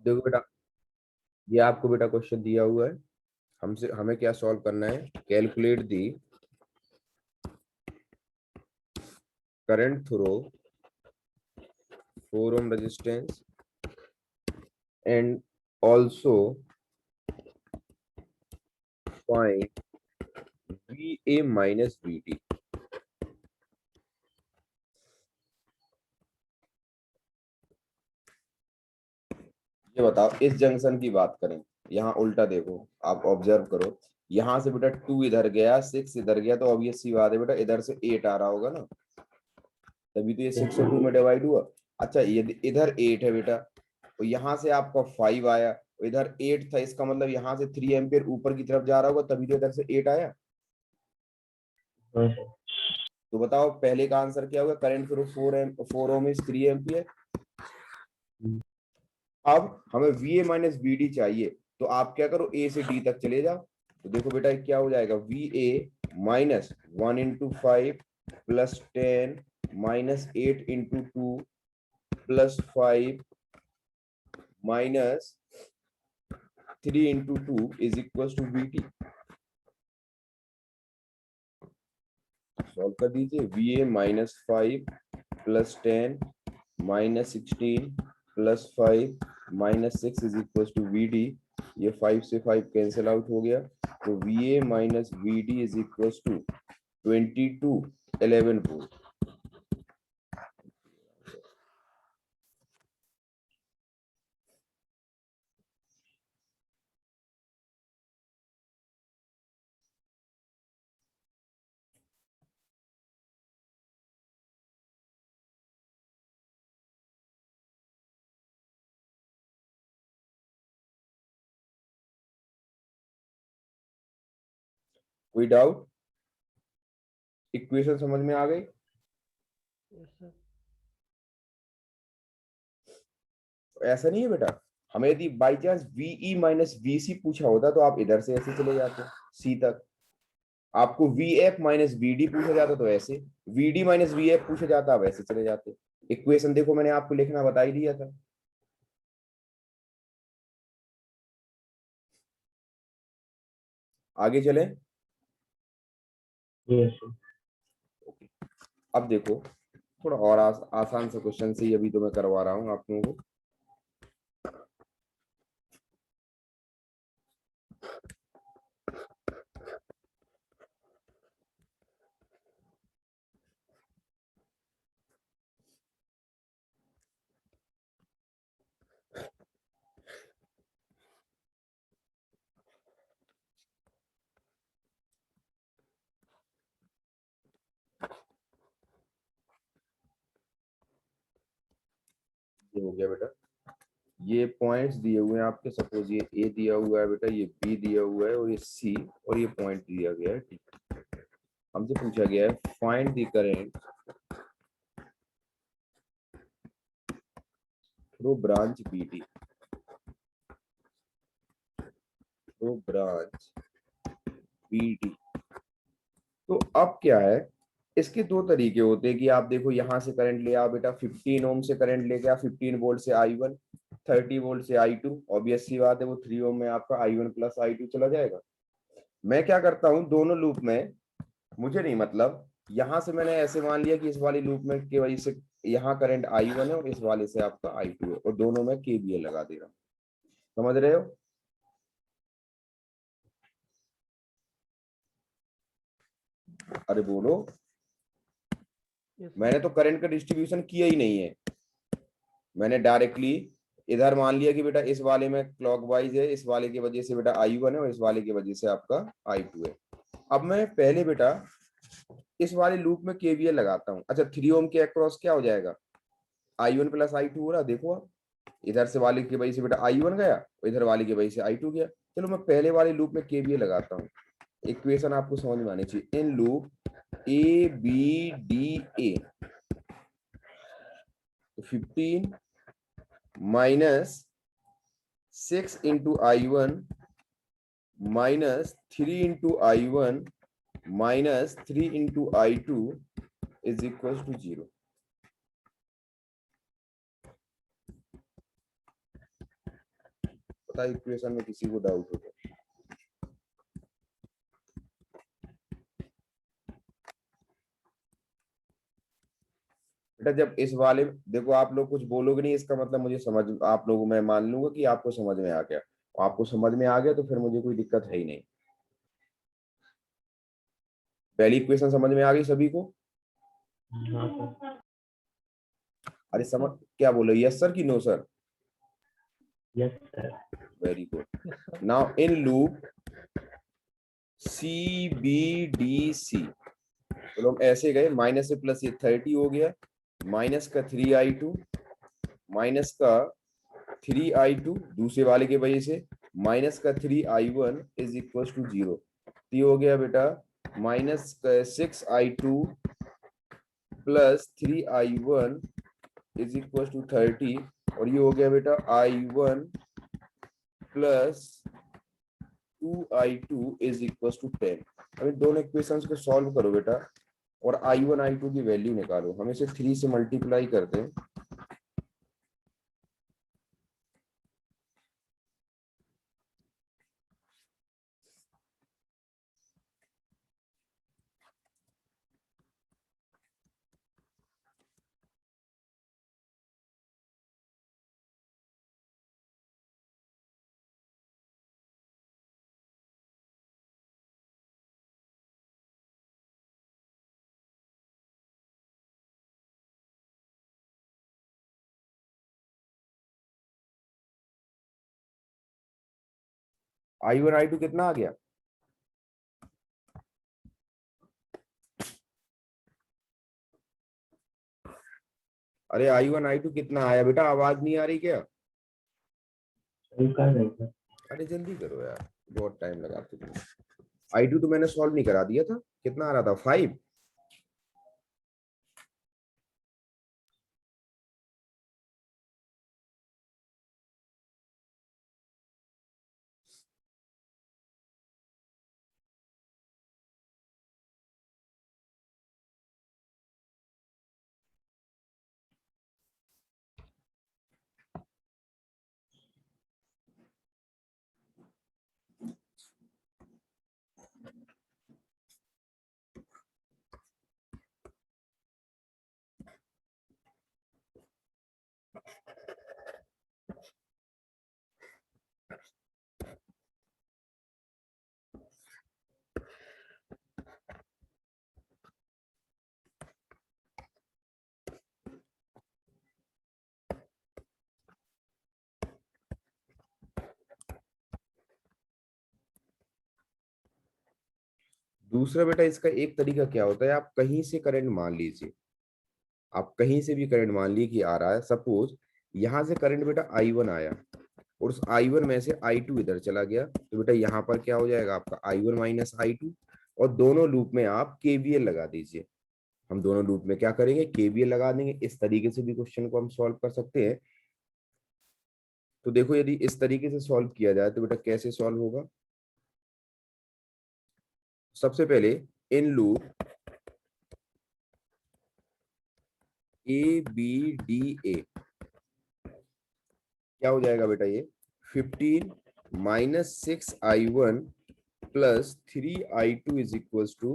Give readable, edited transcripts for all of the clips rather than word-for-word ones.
देखो बेटा, ये आपको बेटा क्वेश्चन दिया हुआ है। हमसे हमें क्या सॉल्व करना है, calculate the current through 4 ohm resistance and also find VA minus VT। ये बताओ, इस जंक्शन की बात करें, यहाँ उल्टा देखो, आप ऑब्जर्व करो, यहाँ से बेटा 2 इधर गया, 6 इधर गया, तो ऑब्वियस सी बात है बेटा इधर से 8 आ रहा होगा ना, तभी तो ये 6 और 2 में डिवाइड हुआ। अच्छा, ये इधर 8 है बेटा, तो यहाँ से आपका 5 आया, इधर 8 था, इसका मतलब यहाँ से 3 एम्पियर ऊपर की तरफ जा रहा होगा, तभी तो इधर से 8 आया। तो बताओ पहले का आंसर क्या होगा, current through 4 ohm is 3 ampere. अब हमें VA माइनस VD चाहिए, तो आप क्या करो, A से D तक चले जाओ। तो देखो बेटा क्या हो जाएगा, VA minus 1 into 5 plus 10 minus 8 into 2 plus 5 minus 3 into 2 is equal to VT। Solve कर दीजिए, VA minus 5 plus 10 minus 16 plus 5 minus 6 is equal to VD। ये 5 से 5 कैंसिल आउट हो गया, तो VA minus VD is equal to 22 11 volt. कोई doubt? Equation समझ में आ गई? ऐसा नहीं है बेटा, हमें यदि by chance VE minus VC पूछा होता तो आप इधर से ऐसे चले जाते C तक। आपको VF माइनस VD पूछा जाता तो ऐसे, VD माइनस VF पूछा जाता आप ऐसे चले जाते। इक्वेशन देखो, मैंने आपको लिखना बता ही दिया था। आगे चले। अब देखो, थोड़ा और आसान से क्वेश्चन से ही अभी तो मैं करवा रहा हूं आप लोगों को। ये हो गया बेटा, ये पॉइंट्स दिए हुए हैं आपके, सपोज ये A दिया हुआ है बेटा, ये B दिया हुआ है, और ये C, और ये पॉइंट दिया गया है। ठीक, हमसे पूछा गया है find the current through branch BD, through branch BD। तो अब क्या है, इसके दो तरीके होते हैं कि आप देखो यहाँ से करंट ले आओ बेटा, 15 ओम से करंट लेके आओ, 15 वोल्ट से I1, 30 वोल्ट से I2, ऑब्वियस सी बात है वो 3 ओम में आपका I1 प्लस I2 चला जाएगा। मैं क्या करता हूँ, दोनों लूप में, मुझे नहीं मतलब, यहां से मैंने ऐसे मान लिया कि इस वाली लूप में की वजह से यहाँ करंट I1 है और इस वाले से आपका I2 है, और दोनों में KVL लगा दे रहा हूँ। समझ रहे हो? अरे बोलो। मैंने तो करंट का डिस्ट्रीब्यूशन किया ही नहीं है, मैंने डायरेक्टली इधर मान लिया कि बेटा इस वाले में क्लॉकवाइज है, इस वाले की वजह से बेटा I1 है और इस वाले की वजह से आपका I2 है। अब मैं पहले बेटा इस वाले लूप में KVL लगाता हूँ। अच्छा, 3 ओम के अक्रॉस क्या हो जाएगा, I1 प्लस I2 हो रहा, देखो आप, इधर से वाले की वजह से बेटा I1 गया, इधर वाले की वजह से I2 गया। चलो मैं पहले वाले लूप में KVL लगाता हूँ। इक्वेशन आपको समझ में आनी चाहिए, इन लूप ABDA, तो 15 minus 6 into I1 minus 3 into I1 minus 3 into I2 is equal to 0। पता है इक्वेशन में किसी को डाउट हो तो। बेटा जब इस वाले देखो आप लोग कुछ बोलोगे नहीं, इसका मतलब मुझे समझ, आप लोगों मैं मान लूंगा कि आपको समझ में आ गया। आपको समझ में आ गया तो फिर मुझे कोई दिक्कत है ही नहीं। पहली इक्वेशन समझ में आ गई सभी को? हाँ सर। अरे समझ क्या बोलो, यस सर कि no sir? Yes sir. Very good. Now in loop C B D C, चलो हम ऐसे गए, माइनस से प्लस ये 30 हो गया, माइनस का 3i2, माइनस का 3i2 दूसरे वाले के वजह से, माइनस का 3i1 इज इक्वल टू 0। ये हो गया बेटा माइनस का 6i2 plus 3i1 is equal to 30, और ये हो गया बेटा i1 plus 2i2 is equal to 10। अब इन दोनों इक्वेशंस को सॉल्व करो बेटा, और i1 i2 की वैल्यू निकालो। हम इसे 3 से मल्टीप्लाई करते हैं। i1 i2 कितना आ गया? अरे i1 i2 कितना आया बेटा? आवाज नहीं आ रही क्या? कर रहे सर। अरे जल्दी करो यार, बहुत टाइम लगाते तुम। i2 तो मैंने सॉल्व नहीं करा दिया था, कितना आ रहा था? 5। दूसरा बेटा इसका एक तरीका क्या होता है, आप कहीं से करंट मान लीजिए, आप कहीं से भी करंट मान लीजिए कि आ रहा है। सपोज यहां से करंट बेटा i1 आया, और उस i1 में से i2 इधर चला गया, तो बेटा यहाँ पर क्या हो जाएगा आपका i1 माइनस i2, और दोनों लूप में आप KVL लगा दीजिए। हम दोनों लूप में क्या करेंगे, KVL लगा देंगे। इस तरीके से भी क्वेश्चन को हम सॉल्व कर सकते हैं। तो देखो यदि इस तरीके से सॉल्व किया जाए तो बेटा कैसे सॉल्व होगा। सबसे पहले इन लूप ABDA क्या हो जाएगा बेटा, ये 15 minus 6i1 plus 3i2 is equal to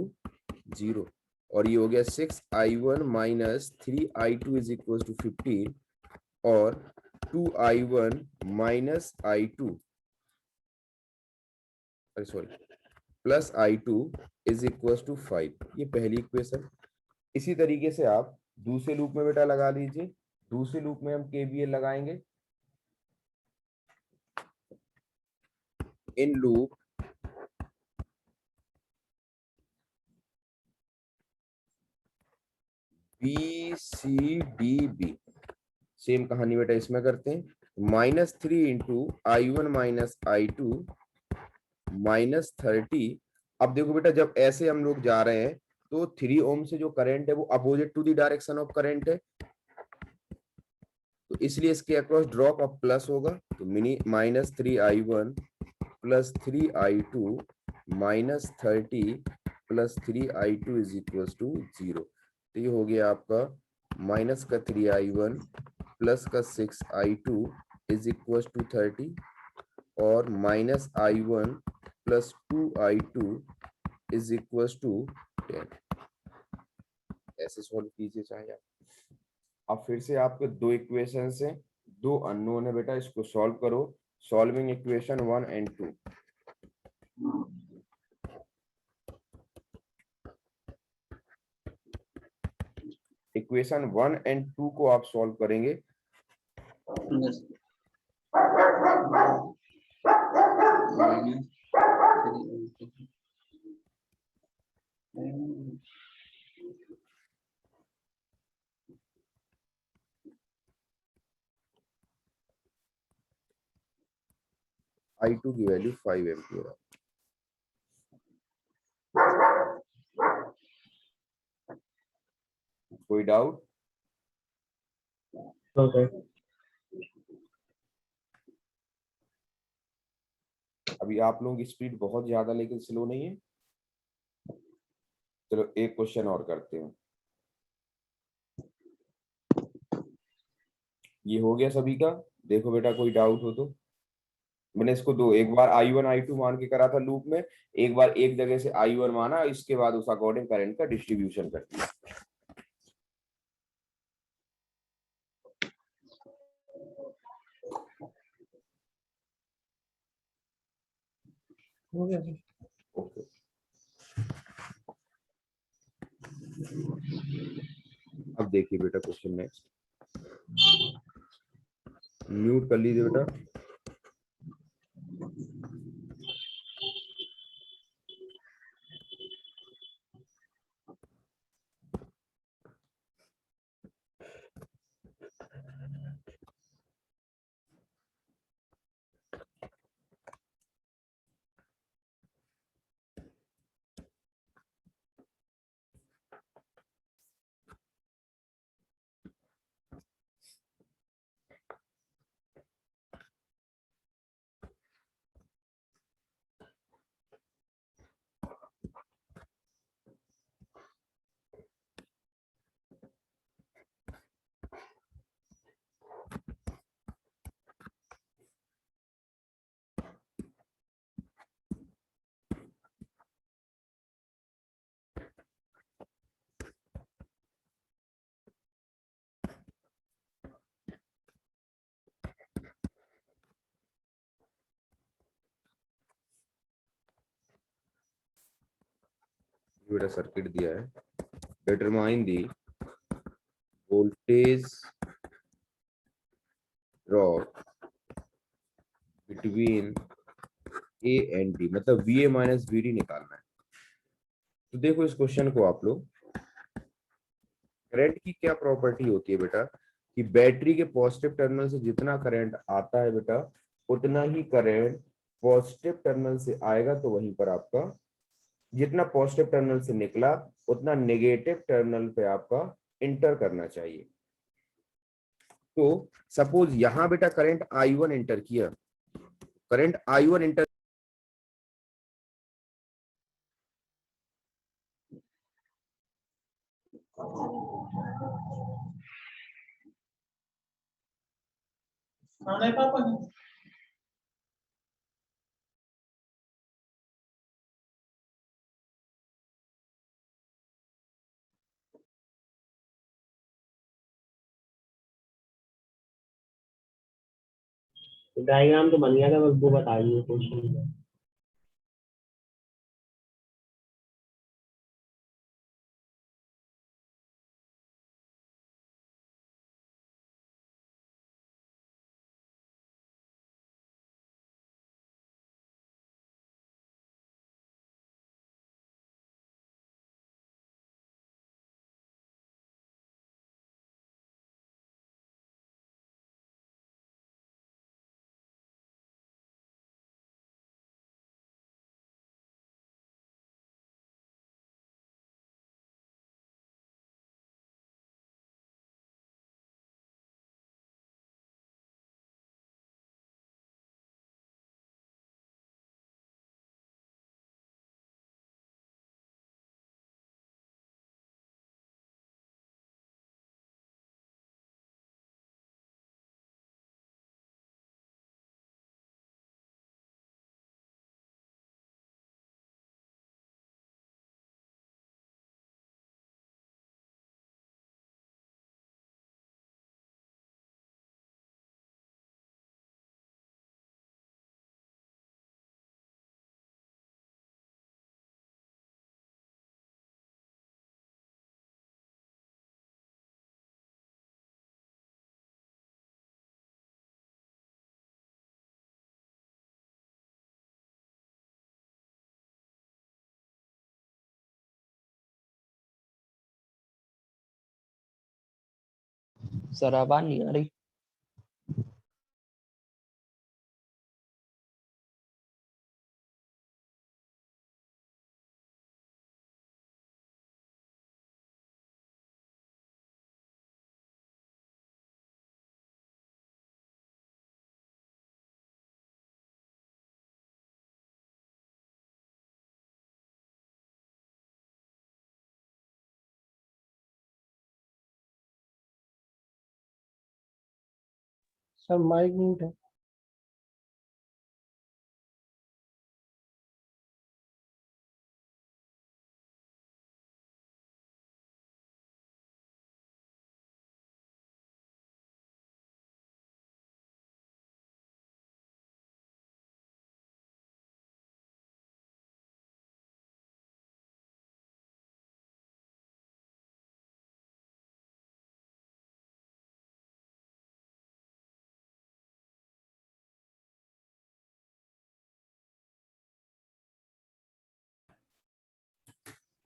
0, और ये हो गया 6i1 minus 3i2 is equal to 15, और 2i1 माइनस i2, अरे sorry, plus i2 is equal to 5। ये पहली इक्वेशन। इसी तरीके से आप दूसरे लूप में बेटा लगा लीजिए। दूसरे लूप में हम KVL लगाएंगे। इन लूप BCDB, सेम कहानी बेटा इसमें करते हैं। -3 into i1 minus i2 minus 30। अब देखो बेटा जब ऐसे हम लोग जा रहे हैं तो 3 ओम से जो करंट है वो opposite to the direction of current है, तो इसलिए इसके अक्रॉस ड्रॉप ऑफ प्लस होगा। तो मिनी -3i1 plus 3i2 minus 30 plus 3i2 is equal to 0। तो ये हो गया आपका माइनस का 3i1 प्लस का 6i2 इज इक्वल टू 30, और -i1 + 2i2 is equal to 10। ऐसे सॉल्व कीजिए चाहे आप। अब फिर से आपके दो इक्वेशन हैं, दो अननोन है बेटा, इसको सॉल्व करो। Solving equation 1 and 2। Equation 1 and 2 को आप सॉल्व करेंगे। Yes. i2 की वैल्यू 5 एम्पियर है। कोई डाउट? No sir. अभी आप लोगों की स्पीड बहुत ज्यादा लेकिन स्लो नहीं है। चलो एक क्वेश्चन और करते हैं। ये हो गया सभी का। देखो बेटा कोई डाउट हो तो। मैंने इसको दो, एक बार i1 i2 मान के करा था लूप में, एक बार एक जगह से i1 माना, इसके बाद उस अकॉर्डिंग करंट का डिस्ट्रीब्यूशन कर दिया। हो गया। ओके, अब देखिए बेटा क्वेश्चन नेक्स्ट। म्यूट कर लीजिए बेटा। बेटा सर्किट दिया है। Determine the voltage drop between A and D, मतलब V A minus V D निकालना है। तो देखो इस क्वेश्चन को आप लोग, करंट की क्या प्रॉपर्टी होती है बेटा, कि बैटरी के पॉजिटिव टर्मिनल से जितना करंट आता है बेटा, उतना ही करंट पॉजिटिव टर्मिनल से आएगा। तो वहीं पर आपका जितना पॉजिटिव टर्मिनल से निकला, उतना नेगेटिव टर्मिनल पे आपका इंटर करना चाहिए। तो सपोज यहां बेटा करंट I1 इंटर किया, करंट I1 इंटर खाने पापा डायग्राम तो बन गया था, बस वो बता दीजिए क्वेश्चन। सर आवाज नहीं आ रही। सर माइक म्यूट है।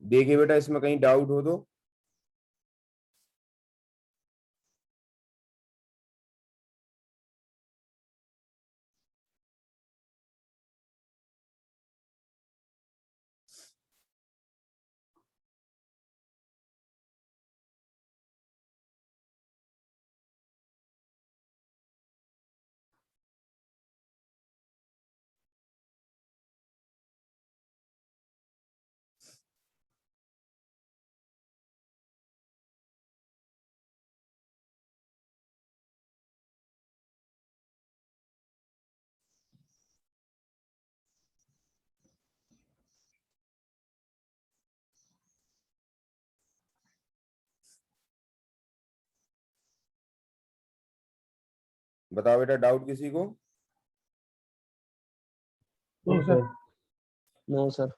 देखिए बेटा, इसमें कहीं डाउट हो तो बताओ बेटा, डाउट किसी को? नहीं sir. No sir.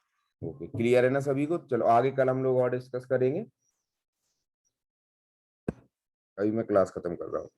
Okay, clear है ना सभी को? चलो आगे कल हम लोग और डिस्कस करेंगे। अभी मैं क्लास खत्म कर रहा हूँ।